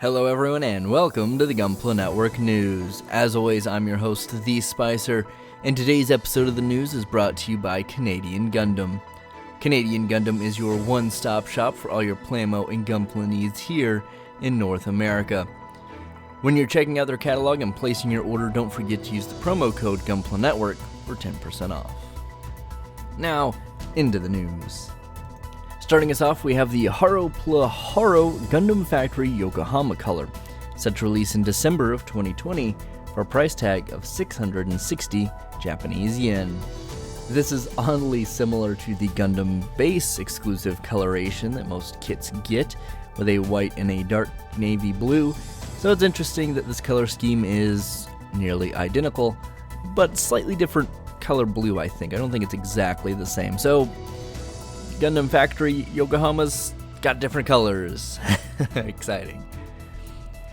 Hello everyone and welcome to the Gunpla Network News. As always, I'm your host, The Spicer, and today's episode of the news is brought to you by Canadian Gundam. Canadian Gundam is your one-stop shop for all your Plamo and Gunpla needs here in North America. When you're checking out their catalog and placing your order, don't forget to use the promo code Gunpla Network for 10% off. Now, into the news. Starting us off, we have the Gunpla Gundam Factory Yokohama color, set to release in December of 2020 for a price tag of 660 Japanese yen. This is oddly similar to the Gundam base exclusive coloration that most kits get, with a white and a dark navy blue, so it's interesting that this color scheme is nearly identical, but slightly different color blue, I think. I don't think it's exactly the same. So, Gundam Factory Yokohama's got different colors. Exciting.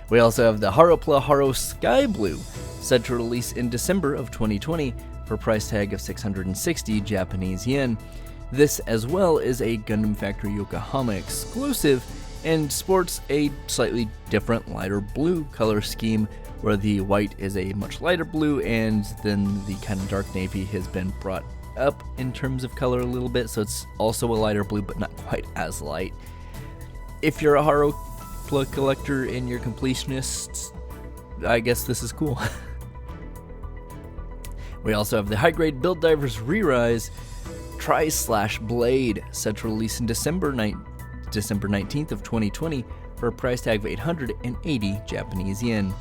We also have the Gunpla Sky Blue, set to release in December of 2020 for a price tag of 660 Japanese yen. This as well is a Gundam Factory Yokohama exclusive and sports a slightly different lighter blue color scheme, where the white is a much lighter blue and then the kind of dark navy has been brought up in terms of color a little bit, so it's also a lighter blue but not quite as light. If you're a Gunpla collector and you're completionist, I guess this is cool. We also have the high-grade Build Divers Re-Rise Tri-Blade, set to release in December 19th of 2020 for a price tag of 880 Japanese yen.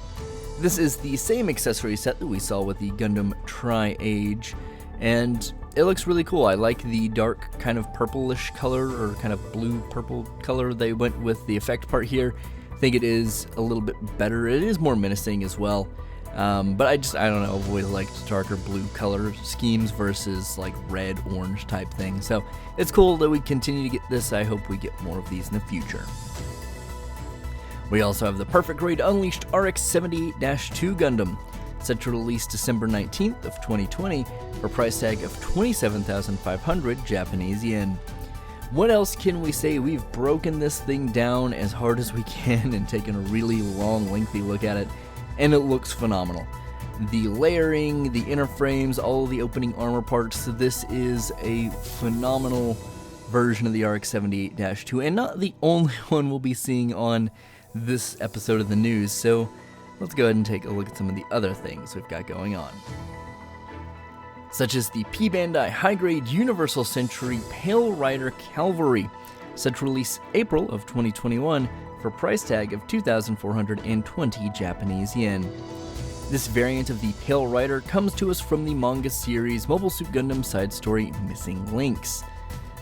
This is the same accessory set that we saw with the Gundam Tri-Age, and it looks really cool. I like the dark kind of purplish color, or kind of blue-purple color they went with the effect part here. I think it is a little bit better. It is more menacing as well. But I don't know, I've always liked darker blue color schemes versus like red, orange type thing. So it's cool that we continue to get this. I hope we get more of these in the future. We also have the Perfect Grade Unleashed RX-78-2 Gundam, set to release December 19th of 2020 for a price tag of 27,500 Japanese yen. What else can we say? We've broken this thing down as hard as we can and taken a really long, lengthy look at it, and it looks phenomenal. The layering, the inner frames, all of the opening armor parts, this is a phenomenal version of the RX-78-2, and not the only one we'll be seeing on this episode of the news, so let's go ahead and take a look at some of the other things we've got going on. Such as the Bandai high-grade Universal Century Pale Rider Cavalry, set to release April of 2021 for a price tag of 2,420 Japanese yen. This variant of the Pale Rider comes to us from the manga series Mobile Suit Gundam side story Missing Links.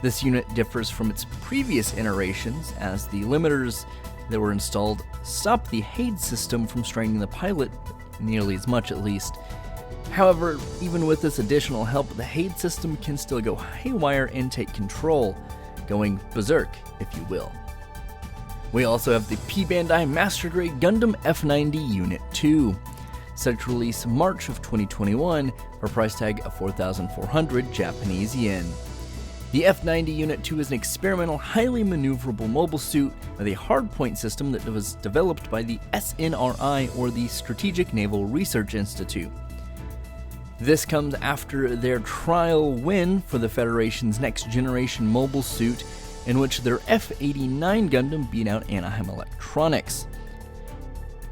This unit differs from its previous iterations, as the limiters that were installed stopped the HAID system from straining the pilot, nearly as much at least. However, even with this additional help, the HAID system can still go haywire and take control, going berserk, if you will. We also have the Bandai Master Grade Gundam F90 Unit 2, set to release March of 2021 for a price tag of 4,400 Japanese yen. The F90 Unit 2 is an experimental, highly maneuverable mobile suit with a hardpoint system that was developed by the SNRI, or the Strategic Naval Research Institute. This comes after their trial win for the Federation's next generation mobile suit, in which their F89 Gundam beat out Anaheim Electronics.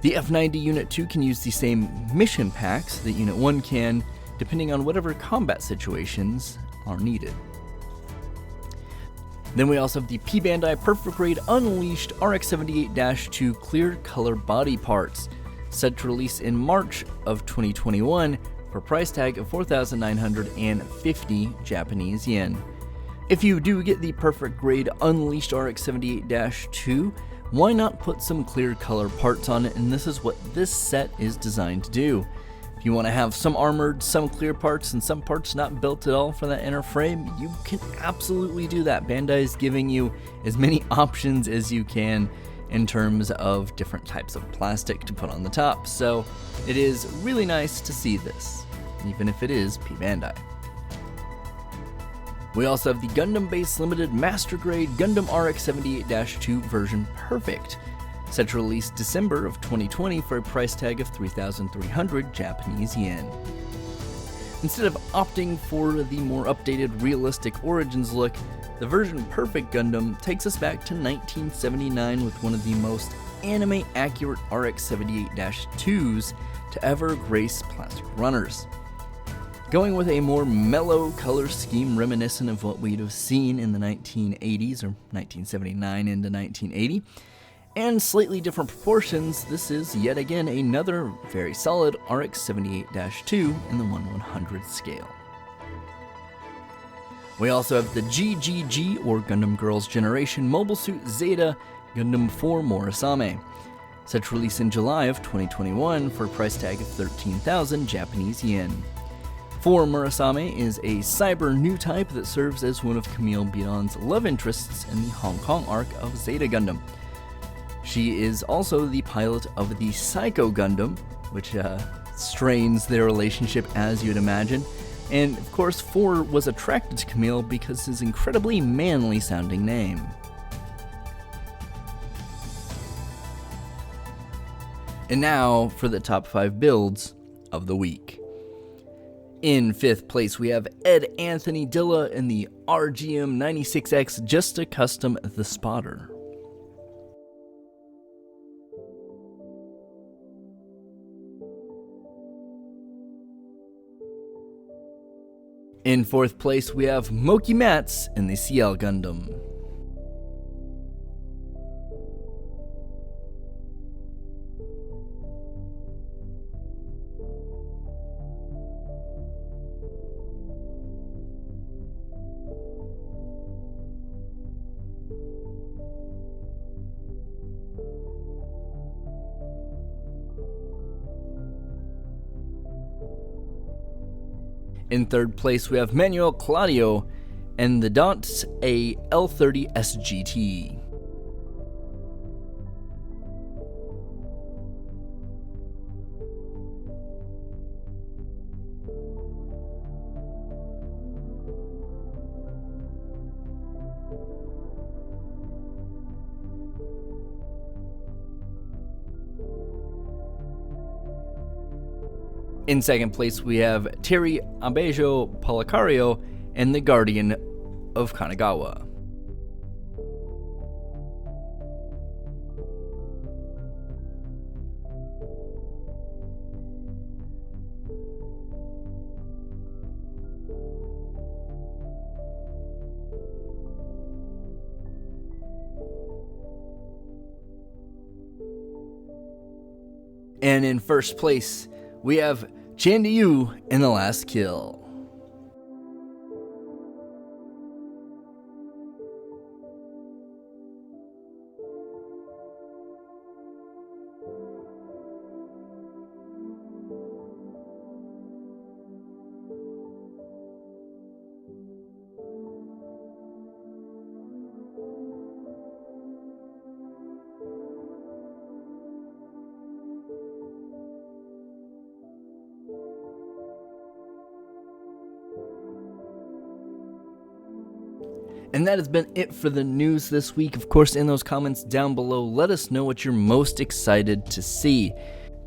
The F90 Unit 2 can use the same mission packs that Unit 1 can, depending on whatever combat situations are needed. Then we also have the Bandai Perfect Grade Unleashed RX-78-2 clear color body parts, set to release in March of 2021 for a price tag of 4,950 Japanese yen. If you do get the Perfect Grade Unleashed RX-78-2, why not put some clear color parts on it, and this is what this set is designed to do. If you want to have some armored, some clear parts, and some parts not built at all for that inner frame, you can absolutely do that. Bandai is giving you as many options as you can in terms of different types of plastic to put on the top, so it is really nice to see this, even if it is Bandai. We also have the Gundam Base Limited Master Grade Gundam RX-78-2 version Perfect, set to release December of 2020 for a price tag of 3,300 Japanese yen. Instead of opting for the more updated realistic Origins look, the Version Perfect Gundam takes us back to 1979 with one of the most anime-accurate RX-78-2s to ever grace plastic runners. Going with a more mellow color scheme reminiscent of what we'd have seen in the 1980s or 1979 into 1980, and slightly different proportions, this is yet again another very solid RX-78-2 in the 1/100 scale. We also have the GGG, or Gundam Girls Generation Mobile Suit Zeta Gundam 4 Morisame, set to release in July of 2021 for a price tag of 13,000 Japanese yen. 4 Morisame is a cyber new type that serves as one of Camille Bidon's love interests in the Hong Kong arc of Zeta Gundam. She is also the pilot of the Psycho Gundam, which strains their relationship as you'd imagine. And of course, 4 was attracted to Camille because of his incredibly manly sounding name. And now for the top 5 builds of the week. In 5th place, we have Ed Anthony Dilla in the RGM 96X Just to Custom the Spotter. In 4th place, we have Moki Mats in the CL Gundam. In 3rd place, we have Manuel Claudio and the Dants A L30 SGT. In 2nd place, we have Terry Abejo Policario and the Guardian of Kanagawa. And in 1st place, we have Chandiyu in The Last Kill. And that has been it for the news this week. Of course, in those comments down below, let us know what you're most excited to see.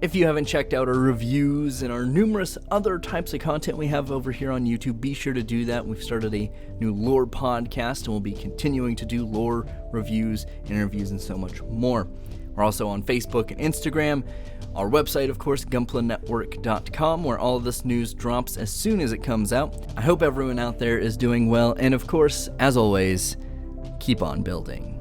If you haven't checked out our reviews and our numerous other types of content we have over here on YouTube, be sure to do that. We've started a new lore podcast, and we'll be continuing to do lore reviews, interviews, and so much more. We're also on Facebook and Instagram. Our website, of course, gunplanetwork.com, where all of this news drops as soon as it comes out. I hope everyone out there is doing well, and of course, as always, keep on building.